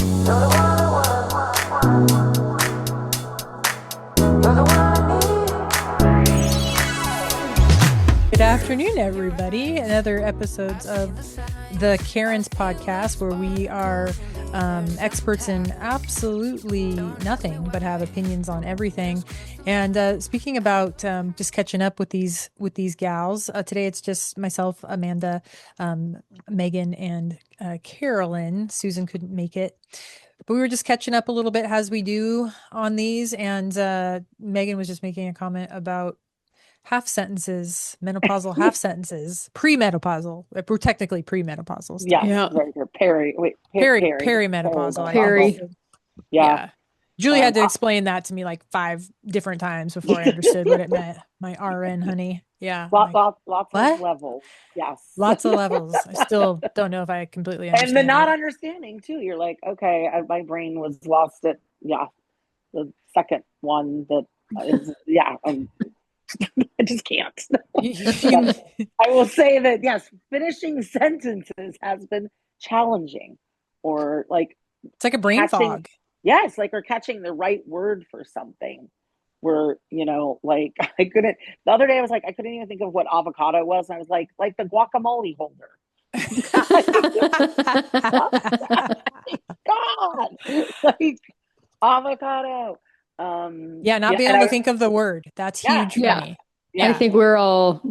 Good afternoon, everybody. Another episodes of the Karen's podcast, where we are experts in absolutely nothing but have opinions on everything. And speaking about just catching up with these gals, today it's just myself, Amanda, Megan, and Carolyn. Susan couldn't make it. But we were just catching up a little bit as we do on these. And Megan was just making a comment about half sentences, menopausal half sentences, premenopausal. We're technically premenopausal stuff. Yeah, right here. Perimenopausal. Peri. Yeah. Julie had to explain that to me like 5 different times before I understood what it meant. My RN honey. Yeah. Lots of levels. Yes. Lots of levels. I still don't know if I completely understand. And the not understanding too. You're like, okay, my brain was lost at the second one that is I just can't. I will say that yes, finishing sentences has been challenging, or like it's like a brain fog. Yes, like or catching the right word for something. Where like I couldn't. The other day I was like I couldn't even think of what avocado was, and I was like the guacamole holder. God, like avocado. Not being able to think of the word. That's huge for me. Yeah. I think we all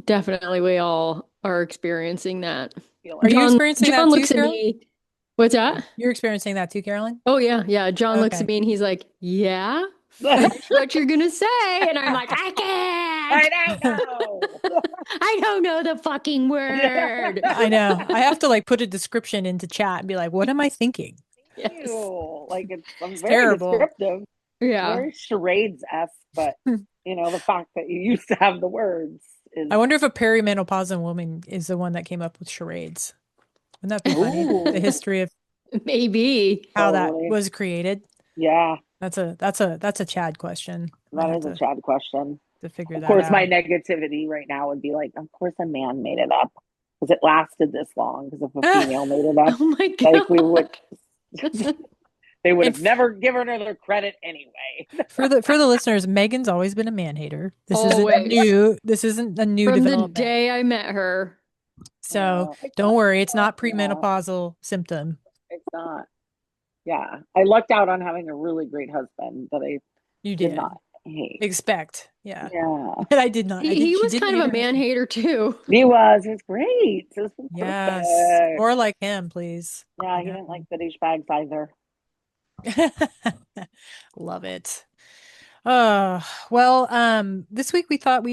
are experiencing that. Are you experiencing that too, looks Carolyn? at me. What's that? You're experiencing that too, Carolyn? Oh yeah. John looks at me and he's like, "Yeah, what you're gonna say?" And I'm like, "I can't. I don't know. I don't know the fucking word." I know. I have to like put a description into chat and be like, "What am I thinking?" Yes. Like it's very terrible. Descriptive. Yeah. Very charades-esque, but the fact that you used to have the words is... I wonder if a perimenopausal woman is the one that came up with charades. Wouldn't that be funny? The history of maybe how that was created. Yeah. That's a Chad question. That is a Chad question. To figure that out. Of course, my negativity right now would be like, of course a man made it up. Because it lasted this long. Because if a female made it up, oh my God. Like we would... They would have never given her the credit anyway. For the listeners, Megan's always been a man hater. This isn't a new from development. The day I met her. So don't worry, it's not premenopausal symptom. It's not. Yeah, I lucked out on having a really great husband that I did not hate. Expect. Yeah. And I did not. He was kind of a man hater too. He was. It was great. It was yes. More like him, please. Yeah, he didn't like the douchebags either. Love it. This week we thought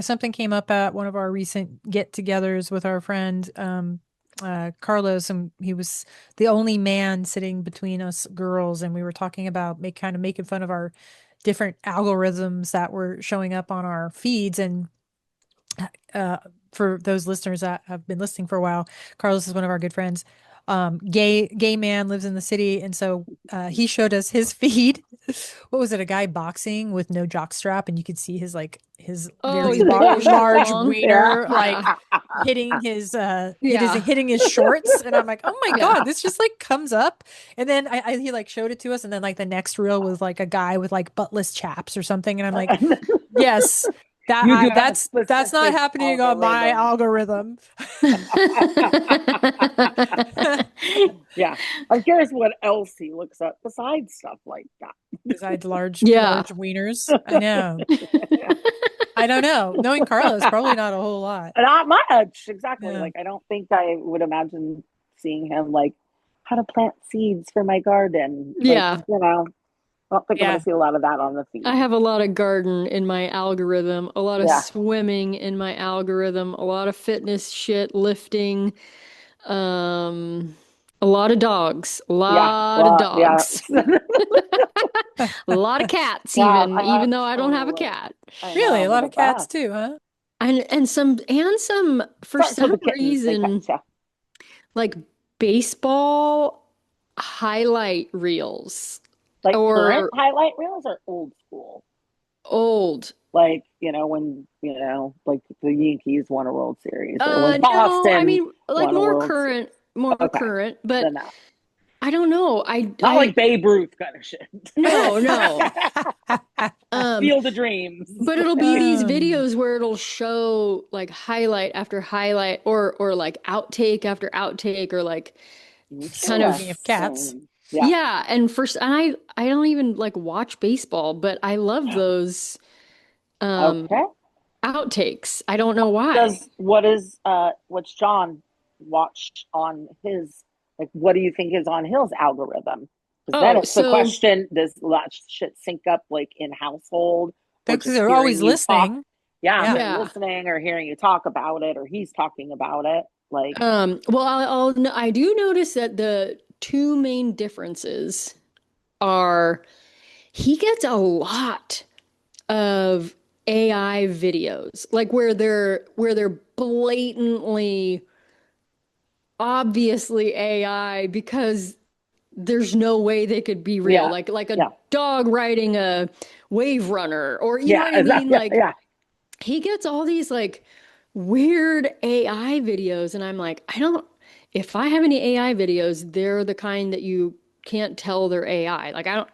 something came up at one of our recent get-togethers with our friend Carlos, and he was the only man sitting between us girls, and we were talking about making fun of our different algorithms that were showing up on our feeds. And for those listeners that have been listening for a while, Carlos is one of our good friends. Gay man, lives in the city, and so he showed us his feed. What was it? A guy boxing with no jock strap, and you could see his very large wiener hitting his hitting his shorts. And I'm like, oh my God, this just like comes up. And then he like showed it to us, and then like the next reel was like a guy with like buttless chaps or something, and I'm like, yes. That's not happening on my algorithm. Yeah. I'm curious what else he looks up besides stuff like that. Besides large wieners. I know. I don't know. Knowing Carlos, probably not a whole lot. Not much. Exactly. Yeah. Like I don't think I would imagine seeing him like how to plant seeds for my garden. Yeah. I don't think I'm going to see a lot of that on the feed. I have a lot of garden in my algorithm, a lot of swimming in my algorithm, a lot of fitness shit, lifting, a lot of dogs, a lot of dogs, a lot of cats, even though I don't have a cat. Really, a lot of cats too, huh? And some for some reason, like baseball highlight reels. Like current highlight reels or old school? Old. Like, when, like the Yankees won a World Series. Or when Boston no, I mean, like more current, but I don't know. Not like Babe Ruth kind of shit. No. Field of Dreams. But it'll be these videos where it'll show like highlight after highlight or like outtake after outtake or like kind of Speaking of cats. yeah. And first, and I don't even like watch baseball, but I love those Okay. outtakes. I don't know why. What's John watched on his, like, what do you think is on his algorithm? Because then it's the question, does that shit sync up like in household? Because they're always listening. Yeah, listening or hearing you talk about it, or he's talking about it. Like, well, I do notice that the two main differences are he gets a lot of AI videos, like where they're blatantly obviously AI because there's no way they could be real. Like a dog riding a wave runner or you know what I mean? Like he gets all these like weird AI videos and I'm like, if I have any AI videos, they're the kind that you can't tell they're AI. Like I don't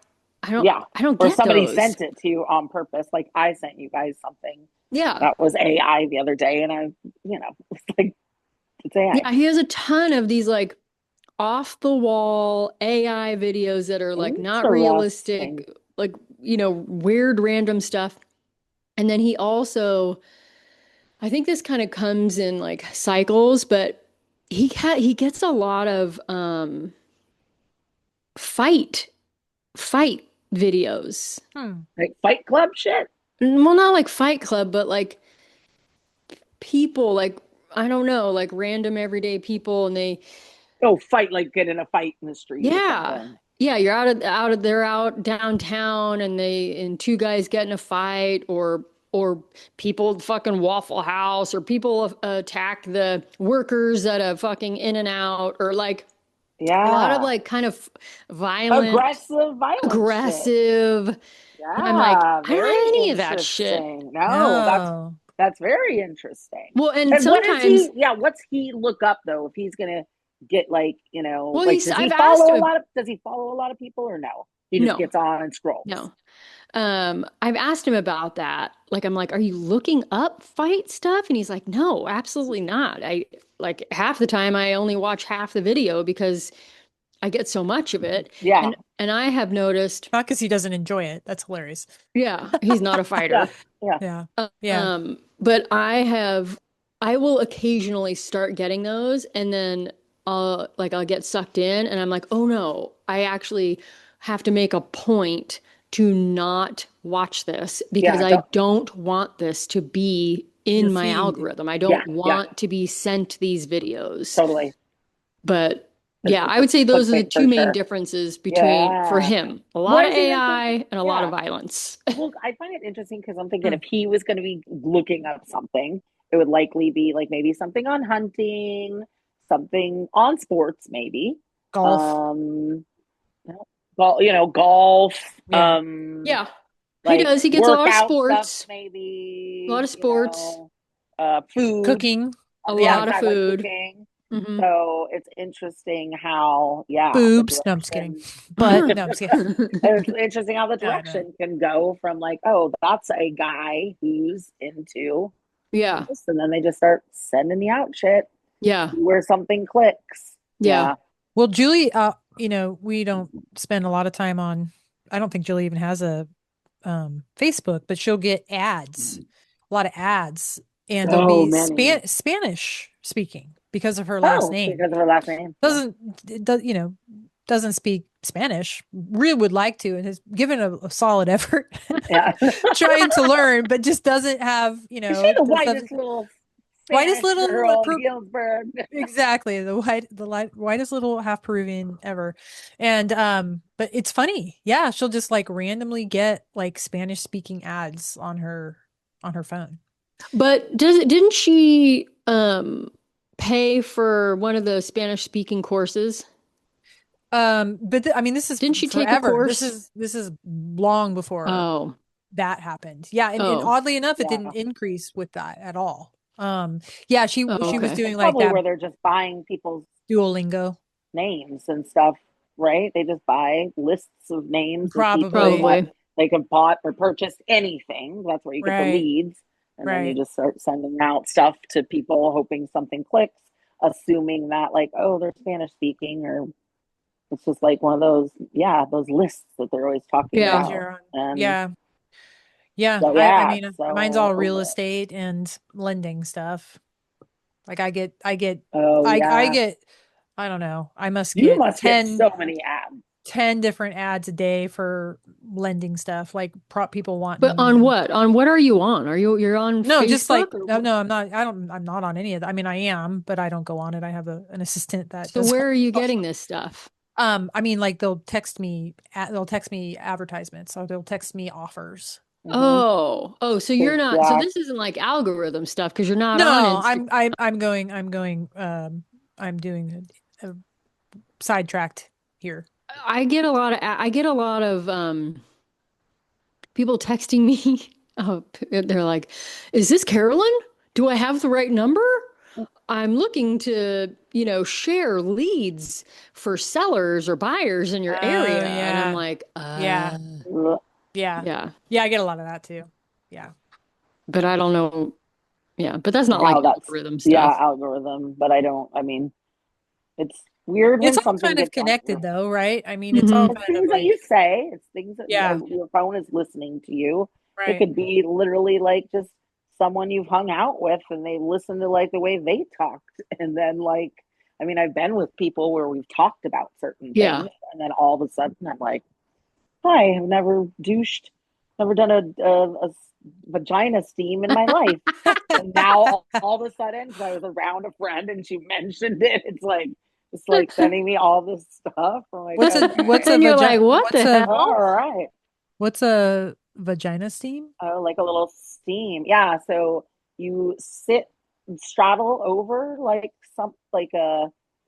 or get somebody those. sent it to you on purpose. Like I sent you guys something that was AI the other day, and I, it's like, it's AI. Yeah, he has a ton of these like off the wall AI videos that are like not realistic, like, weird random stuff. And then he also, I think this kind of comes in like cycles, but he gets a lot of fight videos. Like Fight Club shit. Well, not like Fight Club, but like people, like I don't know, like random everyday people, and they fight, like get in a fight in the street. Yeah, you're they're out downtown and two guys get in a fight or people fucking Waffle House or people attack the workers at a fucking In-N-Out or like a lot of like kind of violent, aggressive. Shit. And I'm like, I Very don't have any of that shit. No, that's very interesting. Well, and sometimes, what's he look up though? If he's gonna get like, well, like, does he follow a lot of people or no? He just gets on and scrolls. No. I've asked him about that. Like, I'm like, are you looking up fight stuff? And he's like, no, absolutely not. I like half the time I only watch half the video because I get so much of it. Yeah. And I have noticed. Not because he doesn't enjoy it. That's hilarious. Yeah. He's not a fighter. Yeah. But I will occasionally start getting those and then I'll get sucked in and I'm like, oh no, I actually have to make a point to not watch this because I don't want this to be in my algorithm. I don't want to be sent these videos. Totally. But yeah, I would say those are the two main differences for him. A lot of AI and a lot of violence. Well, I find it interesting because I'm thinking if he was going to be looking up something, it would likely be like maybe something on hunting, something on sports, maybe. Golf. Golf. Yeah. He does. He gets a lot of sports. Stuff, maybe. A lot of sports. Food. Cooking. A lot of food. Mm-hmm. So it's interesting how, boobs. No, I'm just kidding. But no, I'm just kidding. It's interesting how the direction can go from like, oh, that's a guy who's into this, and then they just start sending you out shit. Yeah. Where something clicks. Yeah. Well, Julie, we don't spend a lot of time on. I don't think Julie even has a Facebook, but she'll get ads, a lot of ads, and they'll be Spanish speaking. Because of her last name. Because of her last name. Doesn't speak Spanish. Really would like to and has given a solid effort trying to learn, but just doesn't have, She's the whitest little girl in Galesburg. Exactly. The whitest little half Peruvian ever. And but it's funny. Yeah, she'll just like randomly get like Spanish speaking ads on her phone. But didn't she pay for one of the Spanish speaking courses? But this is didn't she forever. Take a course? This is long before that happened. Yeah, and oddly enough, it didn't increase with that at all. She was doing like that where they're just buying people's Duolingo names and stuff. right? They just buy lists of names of people Probably. that they have bought or purchased anything. That's where you get the Right. leads. And then you Right. just start sending out stuff to people, hoping something clicks, assuming that, like, oh, they're Spanish speaking, or it's just like one of those, yeah, those lists that they're always talking Yeah. That about. you're on. And Yeah. Yeah. so, I yeah, mean, mine's all real so, estate and lending stuff. Like oh, I yeah. get, I don't know. I must You get must get so many ads. 10 different ads a day for lending stuff. Like people But wanting, on what? On what are you on? You're on no, just like, Facebook or no, no, I'm not on any of that. I mean, I am, but I don't go on it. I have an assistant that so does where all are you the getting social. this stuff? I mean, like they'll text me advertisements, or they'll text me offers. Mm-hmm. Oh, so you're not, so Yeah. this isn't like algorithm stuff because you're not on No, Instagram. I'm doing a sidetracked here. I get a lot of people texting me. Oh, they're like, "Is this Carolyn? Do I have the right number? I'm looking to, share leads for sellers or buyers in your Oh, area." And I'm yeah. like, Yeah. Yeah. yeah, Yeah, I get a lot of that too. Yeah. but I don't know. Yeah, but that's not like How that's, algorithm yeah, stuff. algorithm. But I mean, it's weird It's when all something kind of gets on connected there. though, right? I mean, it's all Hmm. It's kind of things that like, you say. It's things that yeah, your phone is listening to you. It right. could be literally like just someone you've hung out with, and they listen to like the way they talked, and then like, I mean, I've been with people where we've talked about certain Yeah. things, and then all of a sudden I'm like, I have never douched, never done a vagina steam in my life. And now all of a sudden, because I was around a friend and she mentioned it, it's like sending me all this stuff. I'm like, What's okay, a And you're like, vagina what the all hell? right. what's a vagina steam? Oh, like a little steam. Yeah. So you sit and straddle over like some, like a,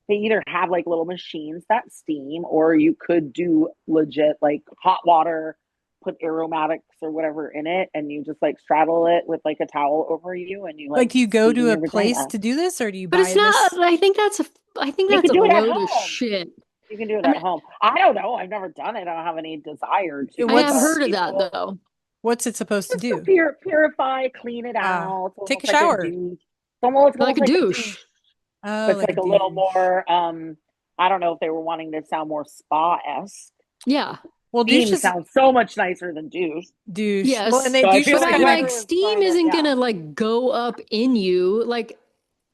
they either have like little machines that steam, or you could do legit like hot water, put aromatics or whatever in it, and you just like straddle it with like a towel over you, and you Like, like do you go steam to a your place vagina. to do this, or do you But it's buy not, this? I think You that's can a do it at load of home. shit. You can do it I at mean, home. I don't know. I've never done it. I don't have any desire I to, have but What's heard of that people though. what's it supposed to just to do? purify, clean it out. It's Take a almost like a shower. douche. It's Like almost a like a douche, douche. Oh, but it's like a like a little douche. more. I don't know if they were wanting to sound more spa-esque. Yeah. Well, douche Steam is sounds so much nicer than douche. douche. Well, and Yes. they So I douche feel But is like I'm kind of like, whoever was steam trying to, isn't yeah, gonna like go up in you. Like,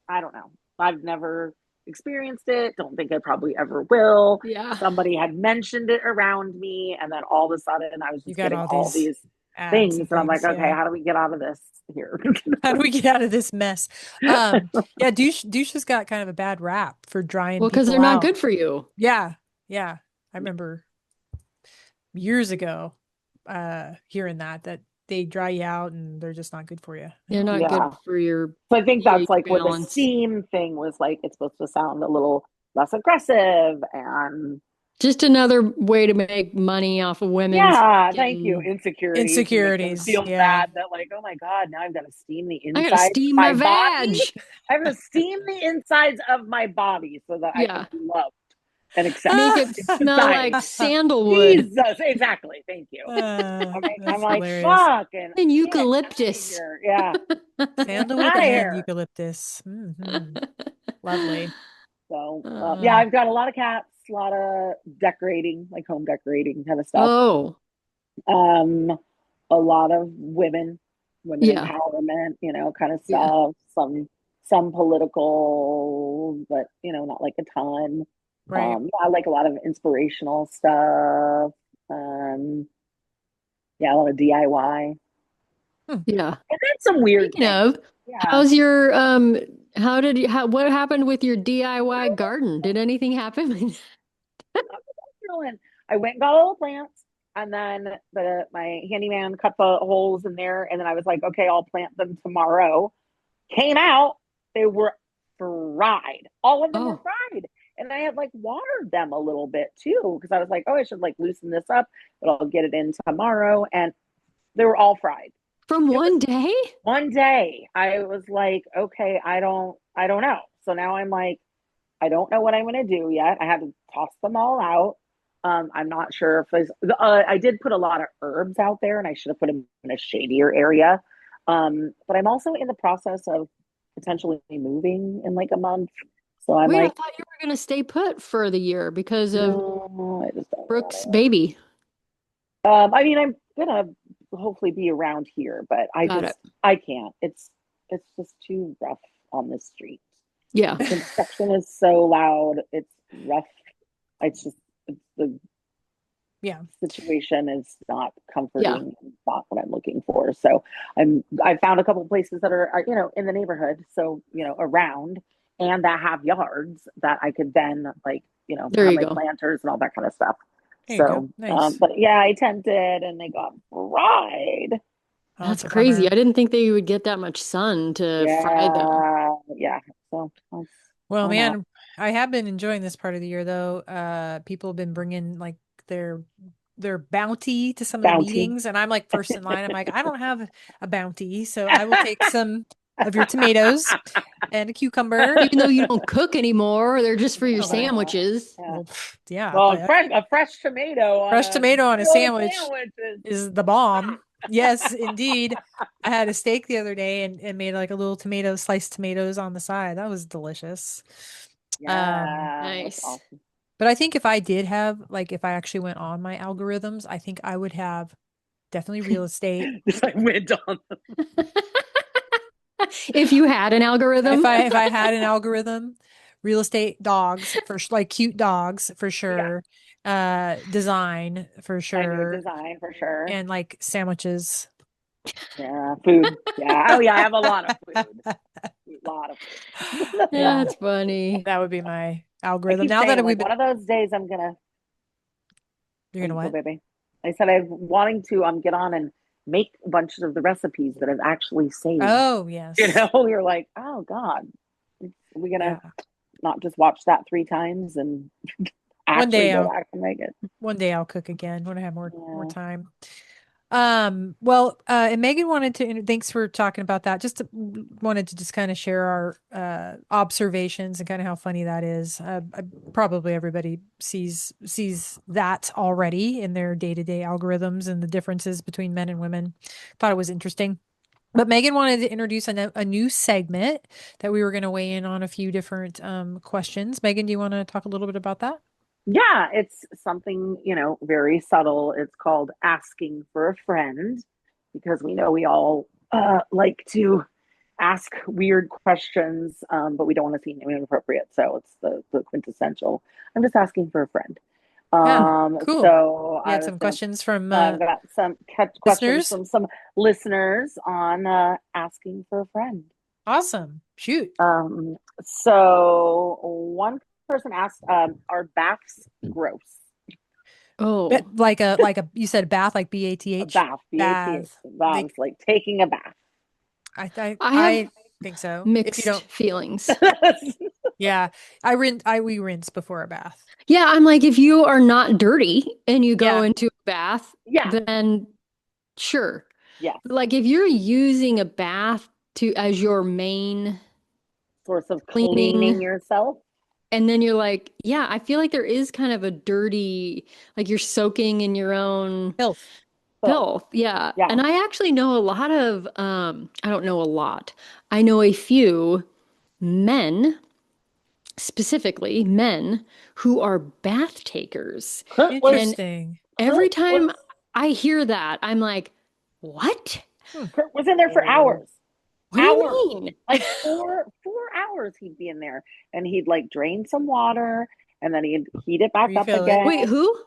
I don't know. I've never experienced it. Don't think I probably ever will. yeah. Somebody had mentioned it around me, and then all of a sudden I was you just got getting all all these these ads things, and and I'm like, things. okay, Yeah. how do we get out of this here? How do we get out of this mess? Yeah, douche has got kind of a bad rap for drying Well, because people they're not out. good for you. Yeah. Yeah. I remember years ago hearing that they dry you out and they're just not good for you. They're not good Yeah. for your So I think that's pH like where the balance. steam thing was like, it's supposed to sound a little less aggressive, and Just another way to make money off of women's yeah, thank you. fucking, Insecurities, and make them Insecurities. feel Yeah. bad that like, oh my God, now I've got to steam the I gotta insides of steam my my vag. body. I have to steam the insides of my body so that I can Yeah. be loved and Make accepted it in smell like society. sandalwood Jesus, exactly. Thank you. I'm That's like, hilarious. fuck, and and get out of eucalyptus. here. Yeah, get Sandalwood out of and here. eucalyptus. Lovely. So yeah, Uh, I've got a lot of cats, a lot of decorating, like home decorating kind of stuff. oh, Um, a lot of women yeah. empowerment, kind of Yeah. stuff. Some political, but not like a ton. Right. Yeah, I like a lot of inspirational stuff. Um, yeah, a lot of DIY. Hmm. Yeah. I've got some weird Speaking things. of, Yeah. how's your what happened with your DIY garden? Did anything happen? I went and got all the plants, and then my handyman cut the holes in there, and then I was like, okay, I'll plant them tomorrow. Came out, they were fried. All of them were Oh, fried. And I had like watered them a little bit too, because I was like, oh, I should like loosen this up, but I'll get it in tomorrow. And they were all fried. from It was one day? one day. I was like, okay, I don't know. So now I'm like, I don't know what I'm gonna do yet. I had to toss them all out. I'm not sure if I did put a lot of herbs out there, and I should have put them in a shadier area. But I'm also in the process of potentially moving in like a month. So I'm Wait, I like, thought you were going to stay put for the year because of no, I just don't Brooke's want baby. to. I mean, I'm gonna hopefully be around here, but Got it. I can't. It's just too rough on the street. Yeah. The construction is so loud. It's rough. The Yeah. situation is not Yeah. comforting. It's not what I'm looking for. So I found a couple of places that are in the neighborhood, so around, and that have yards that I could then There have you my go. planters and all that kind of stuff. There you go. So, Nice. but yeah, I tempted and they got fried. Oh, That's it's a crazy. bummer. I didn't think they would get that much sun to fry them. Yeah. So Well, why not? man, I have been enjoying this part of the year though. People have been bringing like their their bounty to some of the Bounty. meetings, and I'm like first in line. I'm like, I don't have a bounty, so I will take some of your tomatoes and a cucumber. Even though you don't cook anymore, they're just for your No, but I sandwiches. Yeah. well, yeah, Well, but a fresh tomato on fresh a tomato on a good old sandwich sandwich is is the bomb. Yes, indeed. I had a steak the other day and made like a little tomato, sliced tomatoes on the side. That was delicious. that's Nice. awesome. But I think if I did have, like, if I actually went on my algorithms, I think I would have definitely real estate. Just like went on. If you had an algorithm, If I had an algorithm, real estate, dogs for like cute dogs for Yeah, sure, design for I knew sure, design for sure. and like sandwiches. Yeah, food. Yeah. Oh yeah, I have a lot of food. A lot of food. Yeah, that's funny. that would be my I algorithm. keep Now saying that like we've one been, of those days I'm gonna you're gonna go what? baby. I said I'm wanting to get on and make a bunch of the recipes that I've actually saved. Oh, yes. You're like, oh God, are we gonna Yeah. not just watch that 3 times and One actually day go I'll back and make it? one day I'll cook again when I have more Yeah. time. Well, and Megan wanted to, thanks for talking about that. Wanted to just kind of share our observations and kind of how funny that is. Probably everybody sees that already in their day-to-day algorithms and the differences between men and women. Thought it was interesting. But Megan wanted to introduce a new segment that we were going to weigh in on a few different questions. Megan, do you want to talk a little bit about that? Yeah, it's something, very subtle. It's called asking for a friend because we know we all like to ask weird questions, but we don't want to seem inappropriate. So it's the quintessential. I'm just asking for a friend. Yeah, cool. So You I had was some gonna. questions from I've got some questions listeners. from some listeners on asking for a friend. Awesome. Shoot. So one person asked, "Are baths gross?" Oh, Like a you said bath like A BATH bath, BATH, bath. They baths, like taking a bath. I have I think so. If you mixed don't, feelings. yeah, we rinse before a bath. Yeah, I'm like, if you are not dirty and you go Yeah. into a bath, Yeah, then sure. yes. Like if you're using a bath to as your main Source of cleaning, cleaning yourself. and then you're like, yeah, I feel like there is kind of a dirty, like you're soaking in your own Filth. So, filth. Yeah. yeah. And I actually know a lot of, I don't know a lot. I know a few men, specifically men, who are bath takers. Kurt was And Interesting. every Kurt time was I hear that, I'm like, what? Hmm. Kurt was in there for hours. What do Hours. you mean? Like 4 hours he'd be in there and he'd like drain some water and then he'd heat it back up Refill it. Wait, again. who?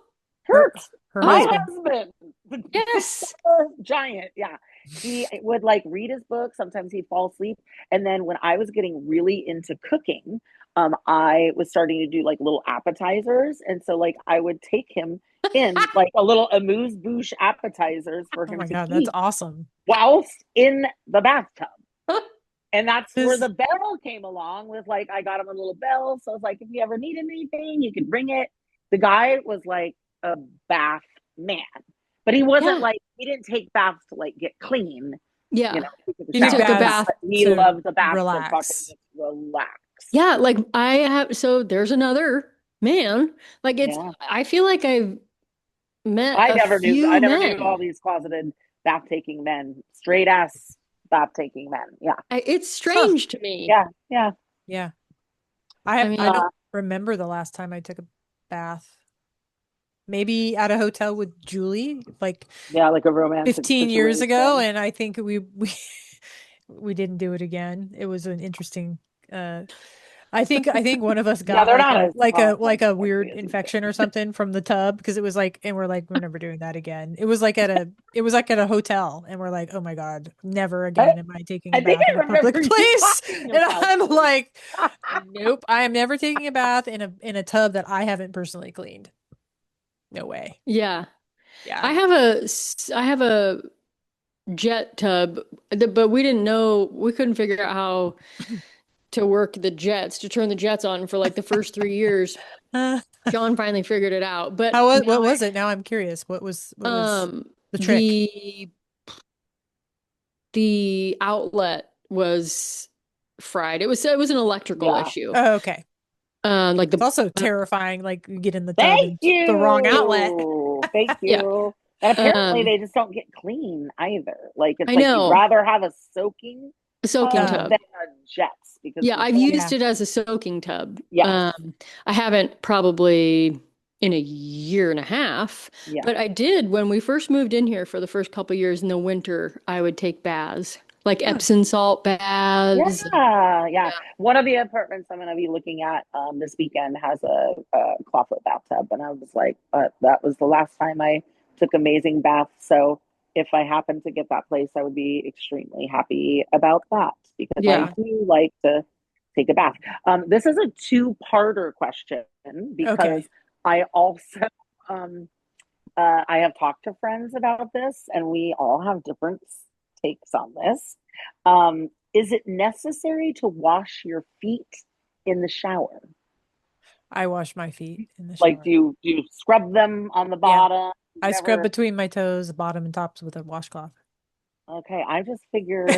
Her Kurt, her my Oh, husband. husband, yes. giant. Yeah. He would like read his book. Sometimes he'd fall asleep. And then when I was getting really into cooking, I was starting to do like little appetizers. And so like I would take him in like a little amuse bouche appetizers for Oh him my to God, that's eat awesome. whilst in the bathtub. And that's where This the bell came along with like, I got him a little bell. So I was like, if you ever needed anything, you could bring it. The guy was like a bath man, but he wasn't Yeah. like, he didn't take baths to like get clean, Yeah. he took a he He took took shower, a baths bath. but he to loved the bath to fucking relax. just relax. Yeah, like I have, so there's another man. Like it's, Yeah. I feel like I've met I a never knew I few never knew men. all these closeted bath taking men, straight ass bath taking men. Yeah. It's Huh. strange to me. Yeah. Yeah. Yeah. I I mean, don't remember the last time I took a bath. Maybe at a hotel with Julie, like Yeah, like a romantic 15 years ago, situation. and I think we didn't do it again. It was an interesting uh I think one of us Yeah, got they're like not a as fun like a sexy weird as you infection or something from the tub because it was like and we're like we're never doing that again. It was like at a hotel and we're like, "Oh my God, never think. again am I taking a I think bath in I a public remember you place." talking And about I'm this. like, "Nope, I am never taking a bath in a tub that I haven't personally cleaned. No way." yeah. Yeah. I have a jet tub, but we didn't know, we couldn't figure out how to work the jets, to turn the jets on for like the first 3 years. Uh, John finally figured it out. But how now what was it? Now I'm curious. What was the trick? the outlet was fried. It was an electrical Yeah. issue. Oh, okay. Like It's also terrifying, like you get in the tub Thank and it's the wrong outlet. you. Thank yeah. you. And apparently Um they just don't get clean either. Like it's I like you'd know, rather have a soaking a soaking tub Oh, tub. than a jets because Yeah, the I've jet, used yeah. it as a soaking tub. yes. I haven't probably in a year and a half, Yeah. but I did when we first moved in here for the first couple of years in the winter. I would take baths, like Huh. Epsom salt baths. Yeah, yeah. Yeah. One of the apartments I'm going to be looking at this weekend has a clawfoot bathtub, and I was like, that was the last time I took amazing baths. So if I happen to get that place, I would be extremely happy about that because I Yeah. do like to take a bath. This is a two-parter question because Okay. I also um, I have talked to friends about this, and we all have different takes on this. Is it necessary to wash your feet in the shower? I wash my feet in the Like, shower. do you scrub them on the Yeah. bottom? I scrub Never. between my toes, bottom and tops with a washcloth. Okay, I just figure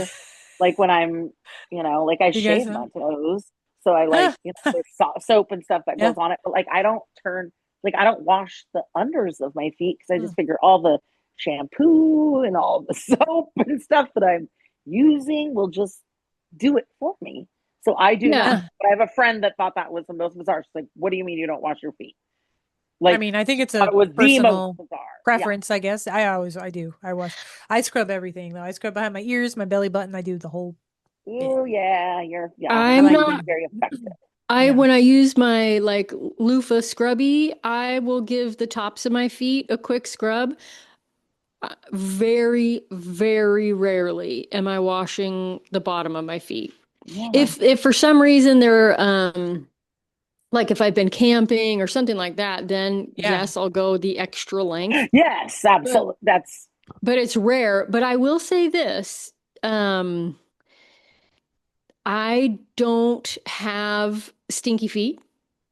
like when I'm, like I You guys shave know? my toes, so I like, there's soap and stuff that Yeah. goes on it, but like I don't wash the unders of my feet because I Hmm. just figure all the shampoo and all the soap and stuff that I'm using will just do it for me. So I do not. Yeah. Huh. But I have a friend that thought that was the most bizarre. She's like, "What do you mean you don't wash your feet?" I Like, mean, I think it's thought a it was the most personal bizarre. Yeah. preference, I guess. I do. I scrub everything though. I scrub behind my ears, my belly button. I do the whole bit. Ooh, yeah. I I'm like You're not, being, very effective. yeah. when I use my like loofah scrubby, I will give the tops of my feet a quick scrub. Very, very rarely am I washing the bottom of my feet. Yeah. If for some reason they're like if I've been camping or something like that, then Yeah. yes, I'll go the extra length. Yes, But absolutely. That's it's rare. But I will say this, I don't have stinky feet.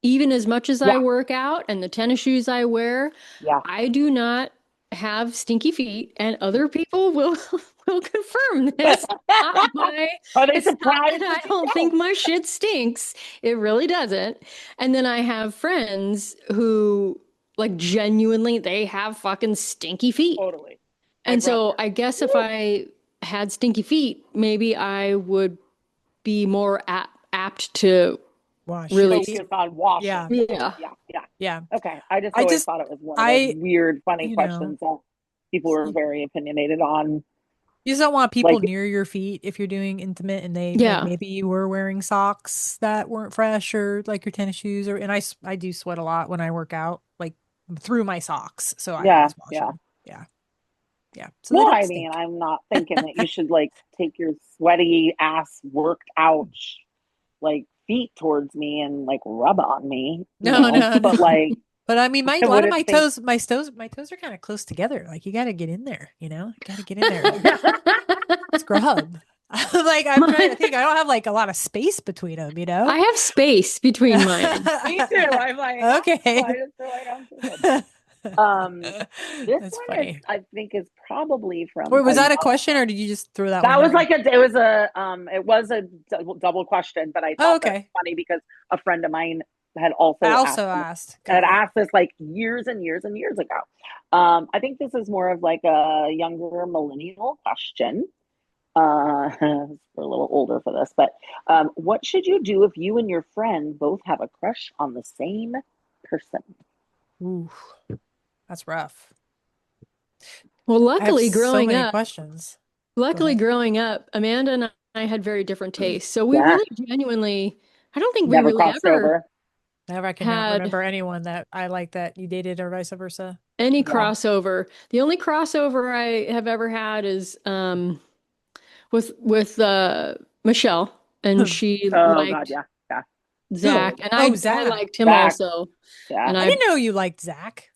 Even as much as I yeah, work out and the tennis shoes I wear, yeah. I do not have stinky feet, and other people will will confirm this. Are they It's not that surprised I that you don't think don't? my shit stinks. It really doesn't. And then I have friends who like genuinely they have fucking stinky feet. Totally. My And brother. so I guess if Woo, I had stinky feet, maybe I would be more apt to Wash your really, feet. focus on washing Yeah. them. yeah. Yeah, yeah. Yeah. Okay. I just I always just thought it was one of those I weird, funny you know, questions that people were very opinionated on. you just don't want people Like, near your feet if you're doing intimate and they like Yeah. maybe you were wearing socks that weren't fresh or like your tennis shoes or and I do sweat a lot when I work out like through my socks. So I yeah, always wash yeah. them. Yeah. Yeah. So they Well, don't I mean, stink. I'm not thinking that you should like take your sweaty ass worked out like feet towards me and like rub on me, No, no, but no. like But I mean, my I a lot of wouldn't think my toes are kind of close together. Like you got to get in there, got to get in there and scrub. Like I'm trying to My, think. I don't have like a lot of space between them, you know? I have space between mine. me too. I'm like, I Okay. just feel like I'm too good. This That's one is funny. I think is probably from Wait, a was that a young question or did you just throw that one that was there? like it was a double question, but I Oh, thought that it okay. was funny because a friend of mine had I also also asked asked. had asked this like years and years and years ago. I think this is more of like a younger millennial question. We're a little older for this, but what should you do if you and your friend both have a crush on the same person? Ooh, that's rough. Well, I have luckily so growing many up, questions. Go luckily ahead. growing up, Amanda and I had very different tastes. So we Yeah, really genuinely, I don't think we never really crossed ever over. I cannot had remember anyone that I like that you dated or vice versa. any Yeah. crossover. The only crossover I have ever had is with Michelle, and she Oh God, liked yeah, yeah. Zach, and Oh, I Zach. liked him Zach, also. yeah. And I I didn't know you liked Zach.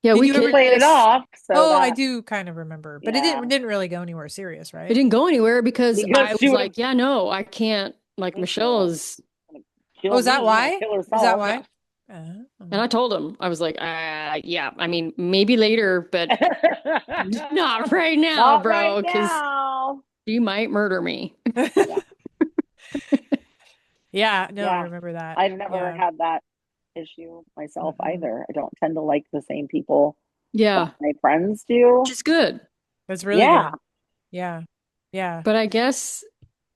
Yeah, Did we you We ever? played it kissed. off, so Oh, I that do kind of remember, but it yeah, didn't really go anywhere serious, It right? didn't go anywhere because because I she was would have like, yeah, no, I can't. Like me too. Michelle is, Oh, Kill is that me, not why? kill Is that herself. yeah. why? Oh. And I told him, I was like, yeah, I mean, maybe later, but not right now, Not right bro, because now. she might murder me. Yeah, Yeah, no, I yeah. remember that. I've never Yeah. had that issue myself Mm-mm. either. I don't tend to like the same people that Yeah, my friends which do. is good. That's really Yeah, good. Yeah. Yeah. But I guess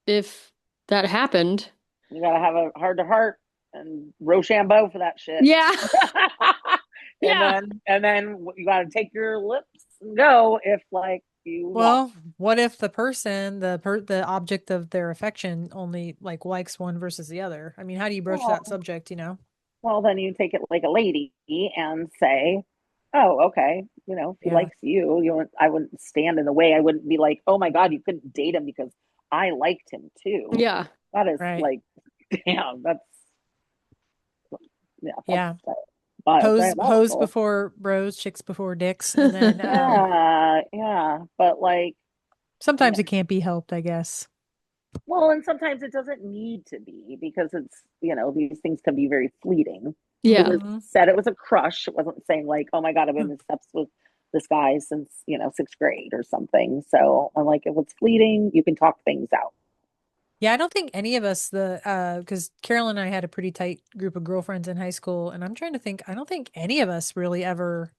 if that happened, you gotta have a heart to heart and Rochambeau for that shit. yeah, and yeah. then you gotta take your lips and go if like you want. Well, what if the person, the object of their affection only like likes one versus the other? I mean, how do you broach that Well, subject, you know? well, then you take it like a lady and say, "Oh, okay, if he Yeah. likes you, I wouldn't stand in the way. I wouldn't be like, oh my God, you couldn't date him because I liked him too. Yeah. That is Right. like, damn, that's Yeah. Hose diabolical. before bros, chicks before dicks, and then Yeah, yeah, but like, yeah, sometimes it can't be helped, I guess. well, and sometimes it doesn't need to be because these things can be very fleeting. It Yeah. was Hmm. said it was a crush. It wasn't saying like, oh my God, I've been in steps with this guy since, sixth grade or something. So I'm like, if it's fleeting, you can talk things out. Yeah, I don't think any of us because Carolyn and I had a pretty tight group of girlfriends in high school, and I'm trying to think, I don't think any of us really ever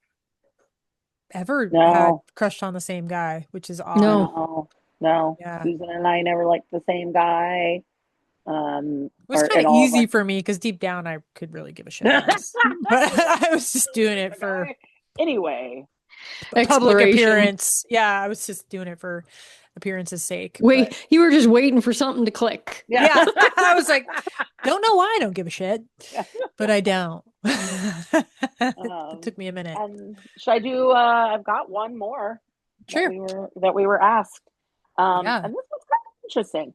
had No, crushed on the same guy, which is odd. No. no, no. Yeah. Susan and I never liked the same guy. It was Or kind in of all of easy our for me because deep down I could really give a shit less. But I was just doing it the for guy. Anyway, public Exploration. appearance. Yeah, I was just doing it for appearance's sake. But Wait, you were just waiting for something to click. yeah. yeah, I was like, don't know why I don't give a shit, but I don't. It Um, took me a minute. and should I do? I've got one more that Sure. we were asked, Yeah, and this was kind of interesting.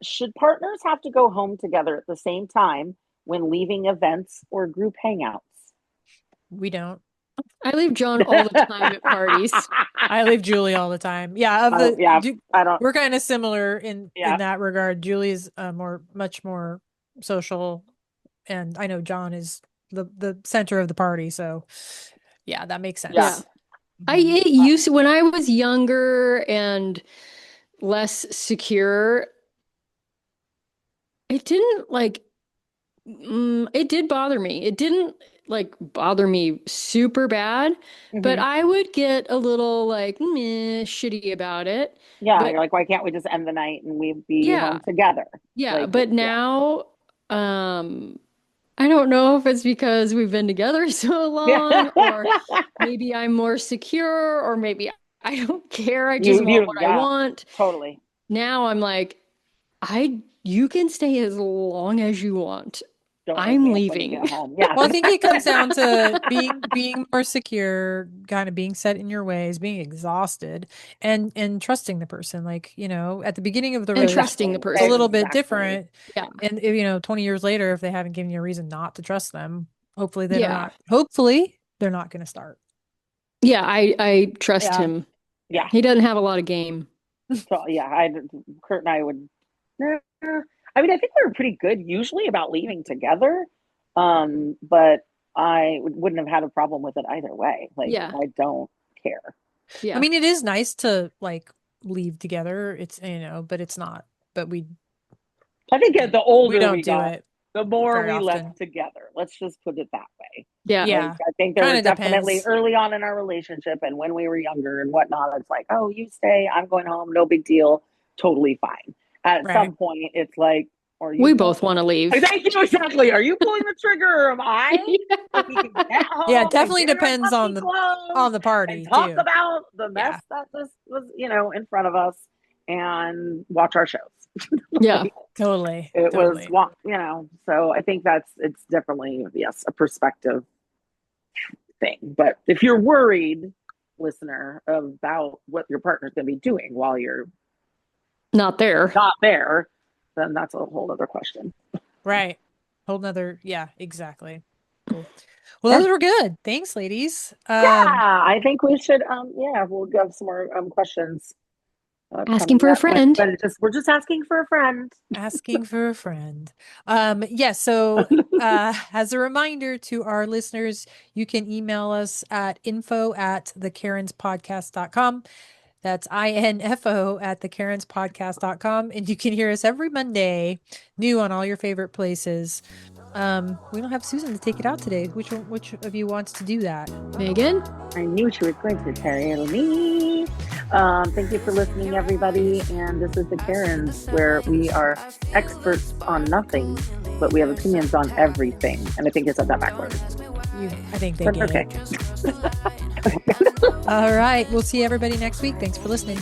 Should partners have to go home together at the same time when leaving events or group hangouts? we don't. I leave John all the time at parties. I leave Julie all the time. Yeah, of the Yeah, I don't. we're kind of similar in Yeah, that regard. Julie's much more social, and I know John is the center of the party, so yeah, that makes yeah, Yeah. sense. I Mhm. it used when I was younger and less secure, it didn't like it did bother me. It didn't like bother me super bad, but hmm I would get a little like meh, shitty about it. yeah. But You're like, why can't we just end the night and we be yeah, home together? yeah. Like, But yeah, now, I don't know if it's because we've been together so yeah. long, or maybe I'm more secure, or maybe I don't care. I just want You, what I yeah, want. totally. Now I'm like, you can stay as long as you want. Don't wake I'm me up when you leaving. get home. Yeah, Well, I think it comes down to being more secure, kind of being set in your ways, being exhausted, and trusting the person. Like, at the beginning of the And race, trusting the exactly, it's a little person. bit exactly. different. Yeah. And 20 years later, if they haven't given you a reason not to trust them, Yeah. hopefully they're not going to start. Yeah, I trust Yeah. him. Yeah, He doesn't have a lot of game. so yeah. Kurt and I would. I mean, I think we were pretty good usually about leaving together, but I wouldn't have had a problem with it either way. Like, Yeah. I don't care. I Yeah. mean, it is nice to like leave together. But it's not, but I think the we older don't we do got, it. the more very we often. left together. Let's just put it that way. Yeah. Yeah. I think there Kinda was definitely depends. early on in our relationship and when we were younger and whatnot, it's like, oh, you stay, I'm going home, no big deal, totally fine. At Right. some point, it's like, or you We both want to leave. Thank you, exactly. Are you pulling the trigger or am I? So we can get home. Yeah, it definitely and get our depends on puppy the party and talk too. about the mess that just was, in front of us and watch our shows. Yeah. Totally. It totally. was, so I think it's definitely, yes, a perspective thing. But if you're worried, listener, about what your partner's going to be doing while you're not there, then that's a whole other question. Right. Whole nother, yeah, exactly. Cool. Well, those were good. Thanks, ladies. I think we should, we'll have some more questions. asking for a friend. But we're just asking for a friend. Asking for a friend. So as a reminder to our listeners, you can email us at info@thecarenspodcast.com. That's info@thecarenspodcast.com. And you can hear us every Monday, new on all your favorite places. We don't have Susan to take it out today. Which of you wants to do that? Megan? I knew she was going to tell me. Thank you for listening, everybody. And this is the Karens, where we are experts on nothing, but we have opinions on everything. And I think I said that backwards. I think they get okay. it. All right. We'll see everybody next week. Thanks for listening.